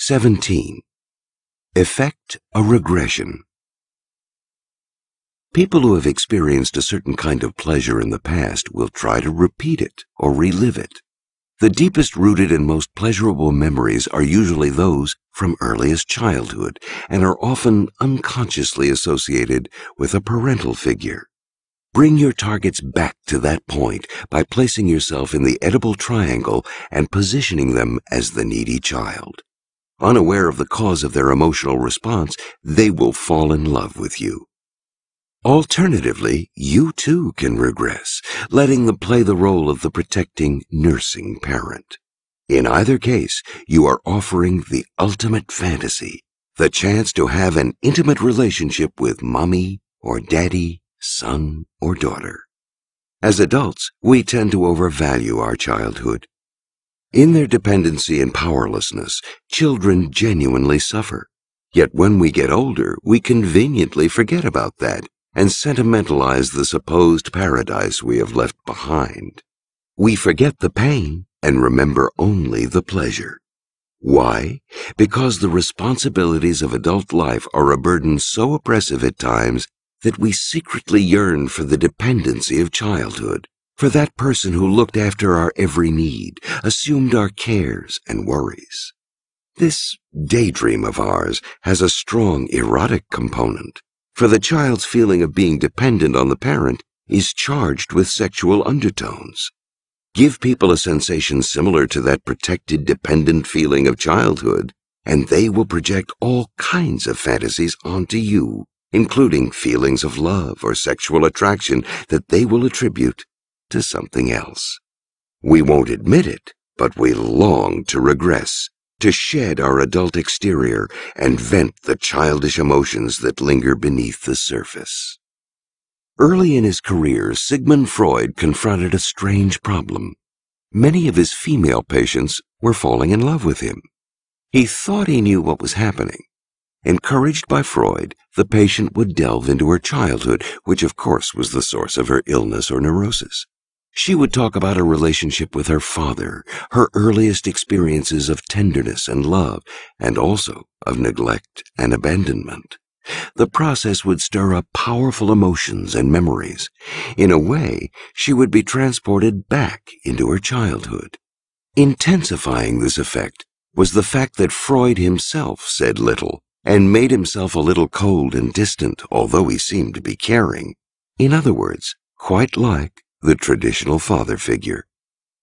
17. Effect a regression. People who have experienced a certain kind of pleasure in the past will try to repeat it or relive it. The deepest rooted and most pleasurable memories are usually those from earliest childhood and are often unconsciously associated with a parental figure. Bring your targets back to that point by placing yourself in the edible triangle and positioning them as the needy child. Unaware of the cause of their emotional response, they will fall in love with you. Alternatively, you too can regress, letting them play the role of the protecting, nursing parent. In either case, you are offering the ultimate fantasy, the chance to have an intimate relationship with mommy or daddy, son or daughter. As adults, we tend to overvalue our childhood. In their dependency and powerlessness, children genuinely suffer. Yet when we get older, we conveniently forget about that and sentimentalize the supposed paradise we have left behind. We forget the pain and remember only the pleasure. Why? Because the responsibilities of adult life are a burden so oppressive at times that we secretly yearn for the dependency of childhood, for that person who looked after our every need, assumed our cares and worries. This daydream of ours has a strong erotic component, for the child's feeling of being dependent on the parent is charged with sexual undertones. Give people a sensation similar to that protected, dependent feeling of childhood, and they will project all kinds of fantasies onto you, including feelings of love or sexual attraction that they will attribute to something else. We won't admit it, but we long to regress, to shed our adult exterior and vent the childish emotions that linger beneath the surface. Early in his career, Sigmund Freud confronted a strange problem. Many of his female patients were falling in love with him. He thought he knew what was happening. Encouraged by Freud, the patient would delve into her childhood, which of course was the source of her illness or neurosis. She would talk about her relationship with her father, her earliest experiences of tenderness and love, and also of neglect and abandonment. The process would stir up powerful emotions and memories. In a way, she would be transported back into her childhood. Intensifying this effect was the fact that Freud himself said little and made himself a little cold and distant, although he seemed to be caring. In other words, quite like the traditional father figure.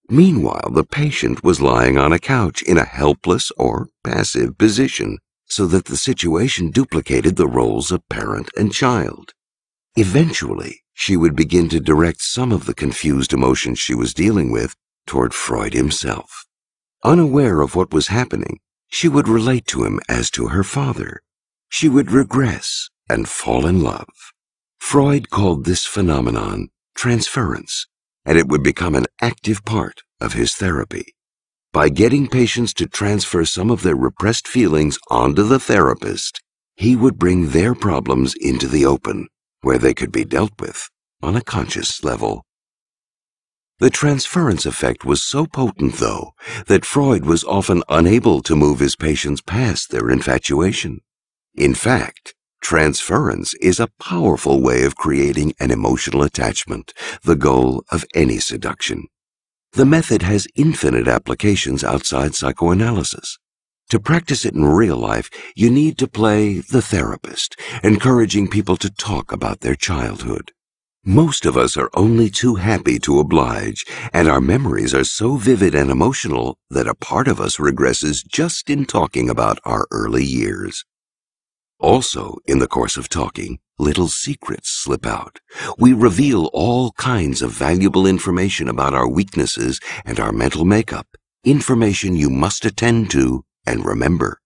Meanwhile, the patient was lying on a couch in a helpless or passive position, so that the situation duplicated the roles of parent and child. Eventually, she would begin to direct some of the confused emotions she was dealing with toward Freud himself. Unaware of what was happening, she would relate to him as to her father. She would regress and fall in love. Freud called this phenomenon transference, and it would become an active part of his therapy. By getting patients to transfer some of their repressed feelings onto the therapist, he would bring their problems into the open, where they could be dealt with on a conscious level. The transference effect was so potent, though, that Freud was often unable to move his patients past their infatuation. In fact, transference is a powerful way of creating an emotional attachment, the goal of any seduction. The method has infinite applications outside psychoanalysis. To practice it in real life, you need to play the therapist, encouraging people to talk about their childhood. Most of us are only too happy to oblige, and our memories are so vivid and emotional that a part of us regresses just in talking about our early years. Also, in the course of talking, little secrets slip out. We reveal all kinds of valuable information about our weaknesses and our mental makeup, information you must attend to and remember.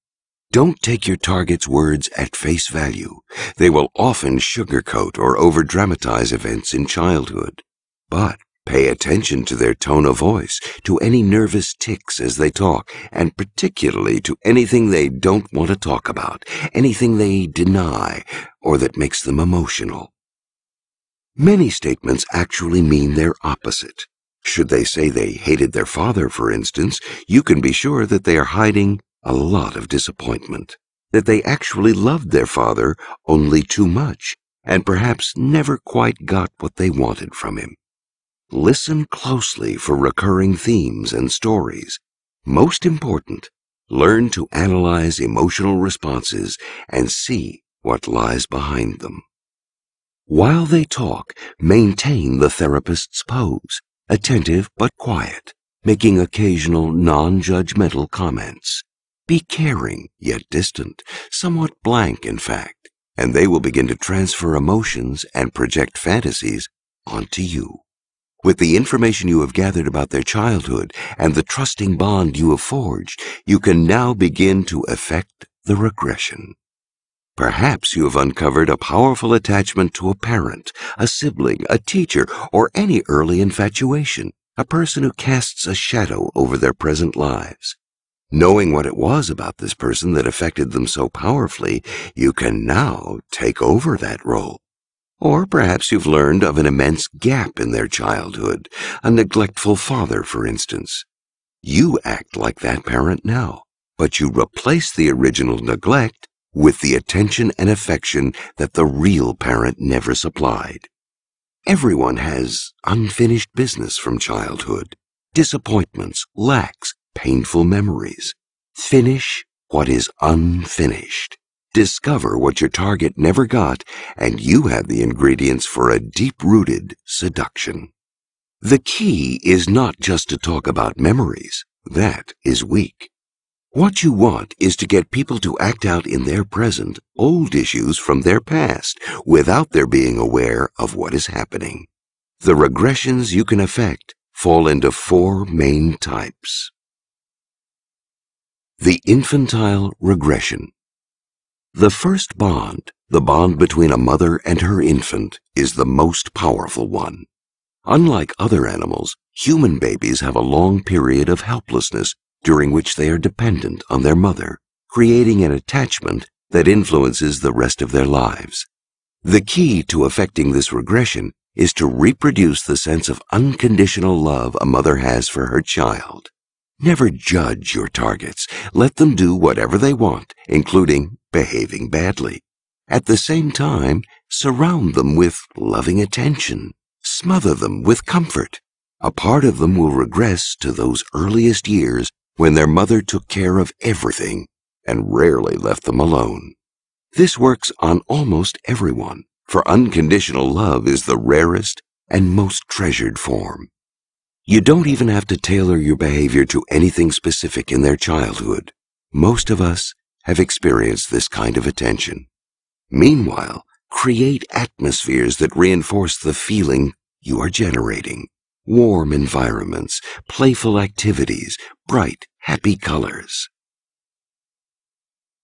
Don't take your target's words at face value. They will often sugarcoat or overdramatize events in childhood. But pay attention to their tone of voice, to any nervous tics as they talk, and particularly to anything they don't want to talk about, anything they deny, or that makes them emotional. Many statements actually mean their opposite. Should they say they hated their father, for instance, you can be sure that they are hiding a lot of disappointment, that they actually loved their father only too much, and perhaps never quite got what they wanted from him. Listen closely for recurring themes and stories. Most important, learn to analyze emotional responses and see what lies behind them. While they talk, maintain the therapist's pose, attentive but quiet, making occasional non-judgmental comments. Be caring yet distant, somewhat blank in fact, and they will begin to transfer emotions and project fantasies onto you. With the information you have gathered about their childhood and the trusting bond you have forged, you can now begin to effect the regression. Perhaps you have uncovered a powerful attachment to a parent, a sibling, a teacher, or any early infatuation, a person who casts a shadow over their present lives. Knowing what it was about this person that affected them so powerfully, you can now take over that role. Or perhaps you've learned of an immense gap in their childhood, a neglectful father, for instance. You act like that parent now, but you replace the original neglect with the attention and affection that the real parent never supplied. Everyone has unfinished business from childhood, disappointments, lacks, painful memories. Finish what is unfinished. Discover what your target never got, and you have the ingredients for a deep-rooted seduction. The key is not just to talk about memories. That is weak. What you want is to get people to act out in their present old issues from their past without their being aware of what is happening. The regressions you can effect fall into 4 main types. The infantile regression. The first bond, the bond between a mother and her infant, is the most powerful one. Unlike other animals, human babies have a long period of helplessness during which they are dependent on their mother, creating an attachment that influences the rest of their lives. The key to effecting this regression is to reproduce the sense of unconditional love a mother has for her child. Never judge your targets. Let them do whatever they want, including behaving badly. At the same time, surround them with loving attention. Smother them with comfort. A part of them will regress to those earliest years when their mother took care of everything and rarely left them alone. This works on almost everyone, for unconditional love is the rarest and most treasured form. You don't even have to tailor your behavior to anything specific in their childhood. Most of us have experienced this kind of attention. Meanwhile, create atmospheres that reinforce the feeling you are generating. Warm environments, playful activities, bright, happy colors.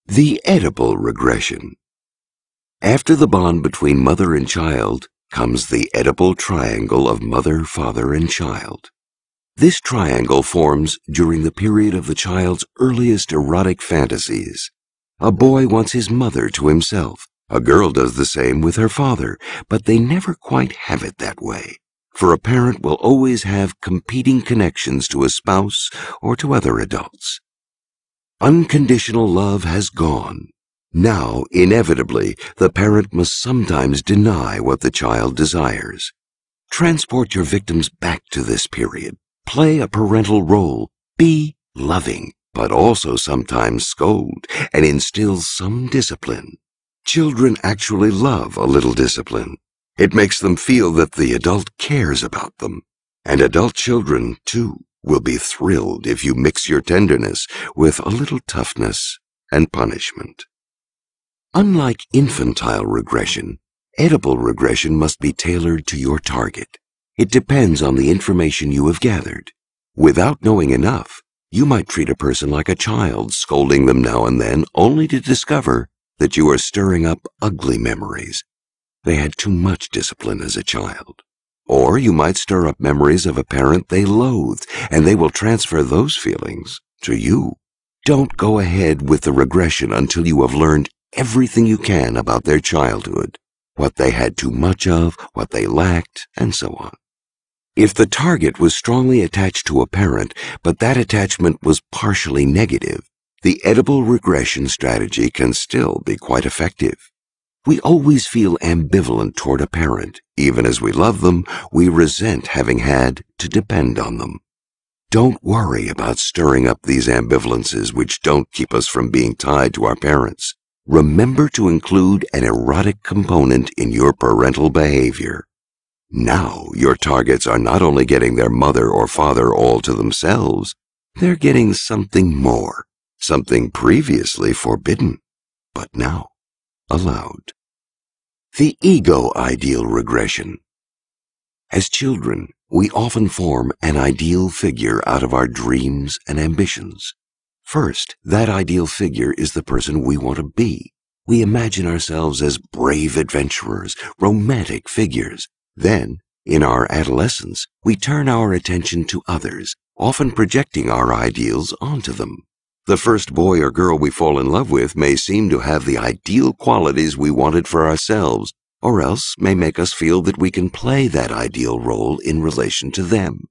The edible regression. After the bond between mother and child comes the edible triangle of mother, father, and child. This triangle forms during the period of the child's earliest erotic fantasies. A boy wants his mother to himself. A girl does the same with her father, but they never quite have it that way. For a parent will always have competing connections to a spouse or to other adults. Unconditional love has gone. Now, inevitably, the parent must sometimes deny what the child desires. Transport your victims back to this period. Play a parental role. Be loving, but also sometimes scold and instill some discipline. Children actually love a little discipline. It makes them feel that the adult cares about them. And adult children, too, will be thrilled if you mix your tenderness with a little toughness and punishment. Unlike infantile regression, edible regression must be tailored to your target. It depends on the information you have gathered. Without knowing enough, you might treat a person like a child, scolding them now and then, only to discover that you are stirring up ugly memories. They had too much discipline as a child. Or you might stir up memories of a parent they loathed, and they will transfer those feelings to you. Don't go ahead with the regression until you have learned everything you can about their childhood, what they had too much of, what they lacked, and so on. If the target was strongly attached to a parent, but that attachment was partially negative, the edible regression strategy can still be quite effective. We always feel ambivalent toward a parent. Even as we love them, we resent having had to depend on them. Don't worry about stirring up these ambivalences which don't keep us from being tied to our parents. Remember to include an erotic component in your parental behavior. Now your targets are not only getting their mother or father all to themselves, they're getting something more, something previously forbidden, but now allowed. The ego ideal regression. As children, we often form an ideal figure out of our dreams and ambitions. First, that ideal figure is the person we want to be. We imagine ourselves as brave adventurers, romantic figures. Then, in our adolescence, we turn our attention to others, often projecting our ideals onto them. The first boy or girl we fall in love with may seem to have the ideal qualities we wanted for ourselves, or else may make us feel that we can play that ideal role in relation to them.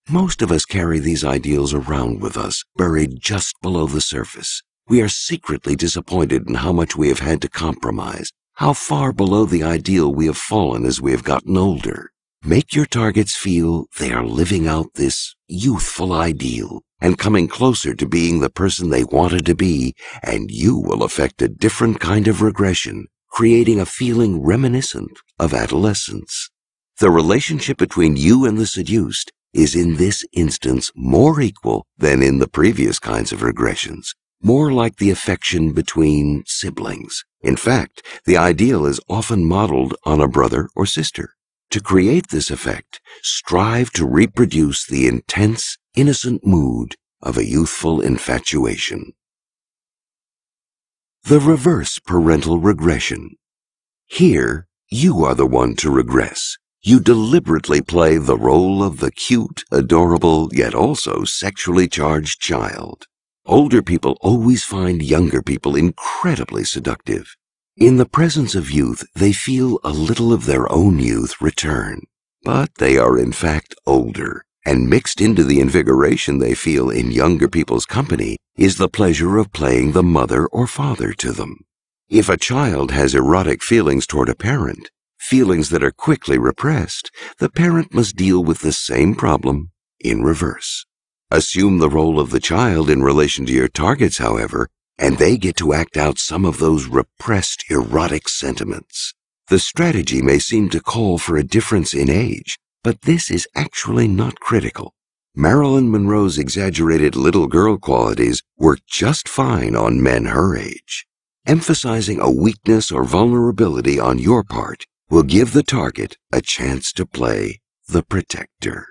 Most of us carry these ideals around with us, buried just below the surface. We are secretly disappointed in how much we have had to compromise, how far below the ideal we have fallen as we have gotten older. Make your targets feel they are living out this youthful ideal and coming closer to being the person they wanted to be, and you will affect a different kind of regression, creating a feeling reminiscent of adolescence. The relationship between you and the seduced is in this instance more equal than in the previous kinds of regressions, more like the affection between siblings. In fact, the ideal is often modeled on a brother or sister. To create this effect, strive to reproduce the intense, innocent mood of a youthful infatuation. The reverse parental regression. Here, you are the one to regress. You deliberately play the role of the cute, adorable, yet also sexually charged child. Older people always find younger people incredibly seductive. In the presence of youth, they feel a little of their own youth return. But they are in fact older, and mixed into the invigoration they feel in younger people's company is the pleasure of playing the mother or father to them. If a child has erotic feelings toward a parent, feelings that are quickly repressed, the parent must deal with the same problem in reverse. Assume the role of the child in relation to your targets, however, and they get to act out some of those repressed erotic sentiments. The strategy may seem to call for a difference in age, but this is actually not critical. Marilyn Monroe's exaggerated little girl qualities work just fine on men her age. Emphasizing a weakness or vulnerability on your part will give the target a chance to play the protector.